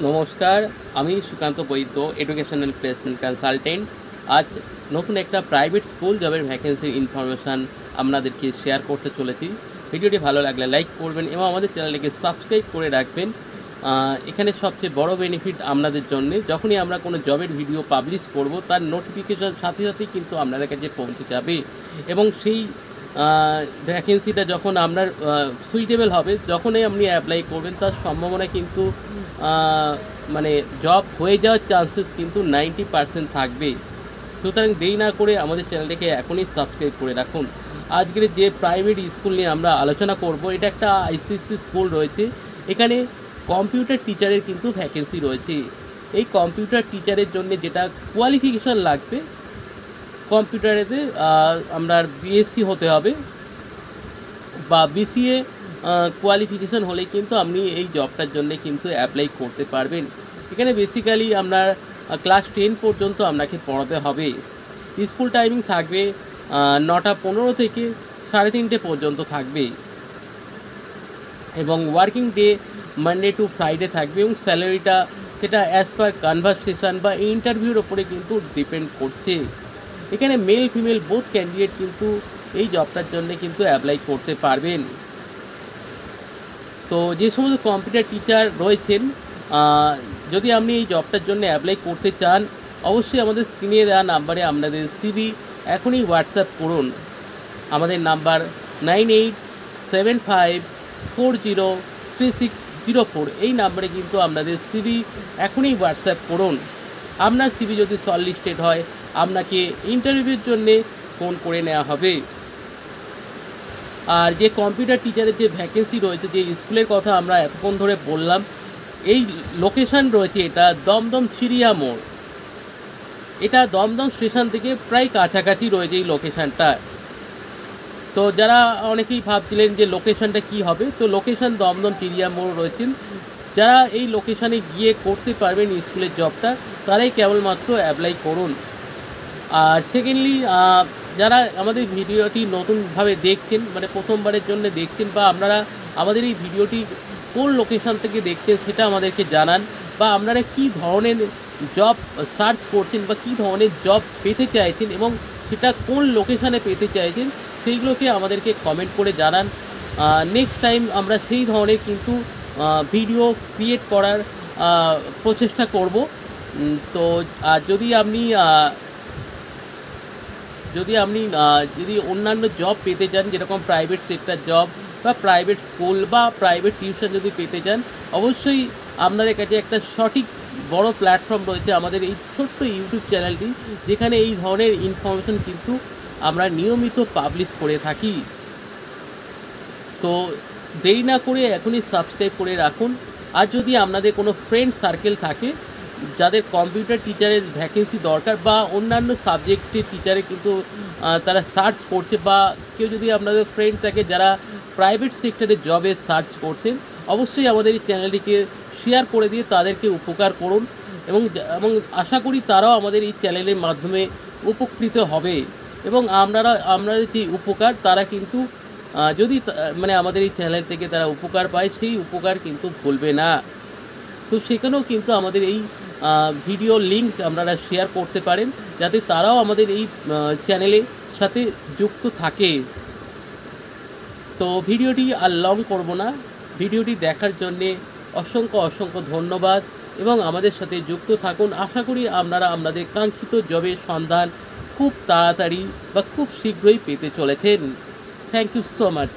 নমস্কার, আমি সুকান্ত বৈদ্য, educational placement consultant. আজ নতুন একটা প্রাইভেট স্কুল জবের ভ্যাকেন্সির ইনফরমেশান আপনাদেরকে শেয়ার করতে চলেছি। ভিডিওটি ভালো লাগলে লাইক করবেন এবং আমাদের চ্যানেলটিকে সাবস্ক্রাইব করে রাখবেন। এখানে সবচেয়ে বড় বেনিফিট আপনাদের জন্যে, যখনই আমরা কোনো জবের ভিডিও পাবলিশ করব তার নোটিফিকেশান সাথে সাথেই কিন্তু আপনাদের কাছে পৌঁছে যাবে এবং সেই ভ্যাকেন্সিটা যখন আপনার সুইটেবল হবে, যখনই আপনি অ্যাপ্লাই করবেন তার সম্ভাবনা কিন্তু মানে জব হয়ে যাওয়ার চান্সেস কিন্তু 90% থাকবে। সুতরাং দেরি না করে আমাদের চ্যানেলটিকে এখনই সাবস্ক্রাইব করে রাখুন। আজকের যে প্রাইভেট স্কুল নিয়ে আমরা আলোচনা করব, এটা একটা আইসিএসসি স্কুল রয়েছে। এখানে কম্পিউটার টিচারের কিন্তু ভ্যাকেন্সি রয়েছে। এই কম্পিউটার টিচারের জন্য যেটা কোয়ালিফিকেশান লাগবে, কম্পিউটারেতে আপনার বিএসসি হতে হবে বা বিসিএ কোয়ালিফিকেশান হলে কিন্তু আপনি এই জবটার জন্য কিন্তু অ্যাপ্লাই করতে পারবেন। এখানে বেসিক্যালি আপনার ক্লাস 10 পর্যন্ত আপনাকে পড়াতে হবে। স্কুল টাইমিং থাকবে 9:15 থেকে 3:30 পর্যন্ত থাকবে এবং working day Monday to Friday থাকবে এবং স্যালারিটা সেটা অ্যাজ পার কনভারসেশন বা ইন্টারভিউর ওপরে কিন্তু ডিপেন্ড করছে। এখানে মেল ফিমেল বোথ ক্যান্ডিডেট কিন্তু এই জবটার জন্য কিন্তু অ্যাপ্লাই করতে পারবেন। তো যে সমস্ত কম্পিউটার টিচার রয়েছেন, যদি আপনি এই জবটার জন্য অ্যাপ্লাই করতে চান, অবশ্যই আমাদের স্ক্রিনে দেওয়া নাম্বারে আপনাদের সিভি এখনই হোয়াটসঅ্যাপ করুন। আমাদের নাম্বার 9875403604। এই নাম্বারে কিন্তু আপনাদের সিভি এখনই হোয়াটসঅ্যাপ করুন। আপনার সিভি যদি শর্টলিস্টেড হয়, আপনাকে ইন্টারভিউর জন্যে ফোন করে নেওয়া হবে। আর যে কম্পিউটার টিচারের যে ভ্যাকেন্সি রয়েছে, যে স্কুলের কথা আমরা এতক্ষণ ধরে বললাম, এই লোকেশান রয়েছে এটা দমদম চিড়িয়া মোড়। এটা দমদম স্টেশন থেকে প্রায় কাছাকাছি রয়েছে এই লোকেশানটা। তো যারা অনেকেই ভাবছিলেন যে লোকেশানটা কী হবে, তো লোকেশান দমদম চিড়িয়া মোড় রয়েছেন। যারা এই লোকেশানে গিয়ে করতে পারবেন স্কুলের জবটা, তারাই কেবলমাত্র অ্যাপ্লাই করুন। আর সেকেন্ডলি, যারা আমাদের ভিডিওটি নতুনভাবে দেখছেন, মানে প্রথমবারের জন্য দেখছেন, বা আপনারা আমাদের এই ভিডিওটি কোন লোকেশান থেকে দেখছেন সেটা আমাদেরকে জানান, বা আপনারা কী ধরনের জব সার্চ করছেন বা কী ধরনের জব পেতে চাইছেন এবং সেটা কোন লোকেশানে পেতে চাইছেন, সেইগুলোকে আমাদেরকে কমেন্ট করে জানান। নেক্সট টাইম আমরা সেই ধরনের কিন্তু ভিডিও ক্রিয়েট করার প্রচেষ্টা করব। তো যদি আপনি যদি অন্যান্য জব পেতে চান, যেরকম প্রাইভেট সেক্টর জব বা প্রাইভেট স্কুল বা প্রাইভেট টিউশন যদি পেতে চান, অবশ্যই আপনাদের কাছে একটা সঠিক বড় প্ল্যাটফর্ম রয়েছে আমাদের এই ছোট্ট ইউটিউব চ্যানেলটি, যেখানে এই ধরনের ইনফরমেশন কিন্তু আমরা নিয়মিত পাবলিশ করে থাকি। তো দেরি না করে এখনই সাবস্ক্রাইব করে রাখুন। আর যদি আপনাদের কোনো ফ্রেন্ড সার্কেল থাকে যাদের কম্পিউটার টিচারের ভ্যাকেন্সি দরকার বা অন্যান্য সাবজেক্টের টিচারে কিন্তু তারা সার্চ করছে, বা কেউ যদি আপনাদের ফ্রেন্ড থাকে যারা প্রাইভেট সেক্টরে জবে সার্চ করছেন, অবশ্যই আমাদের এই চ্যানেলটিকে শেয়ার করে দিয়ে তাদেরকে উপকার করুন এবং আশা করি তারাও আমাদের এই চ্যানেলের মাধ্যমে উপকৃত হবে এবং আপনাদের যে উপকার তারা কিন্তু যদি মানে আমাদের এই চ্যানেল থেকে তারা উপকার পায়, সেই উপকার কিন্তু ভুলবে না। তো সেখানেও কিন্তু আমাদের এই ভিডিও লিঙ্ক আপনারা শেয়ার করতে পারেন, যাতে তারাও আমাদের এই চ্যানেলের সাথে যুক্ত থাকে। তো ভিডিওটি আর লং করব না, ভিডিওটি দেখার জন্যে অসংখ্য ধন্যবাদ এবং আমাদের সাথে যুক্ত থাকুন। আশা করি আপনারা আপনাদের কাঙ্ক্ষিত জবের সন্ধান খুব তাড়াতাড়ি বা খুব শীঘ্রই পেতে চলেছেন। Thank you so much.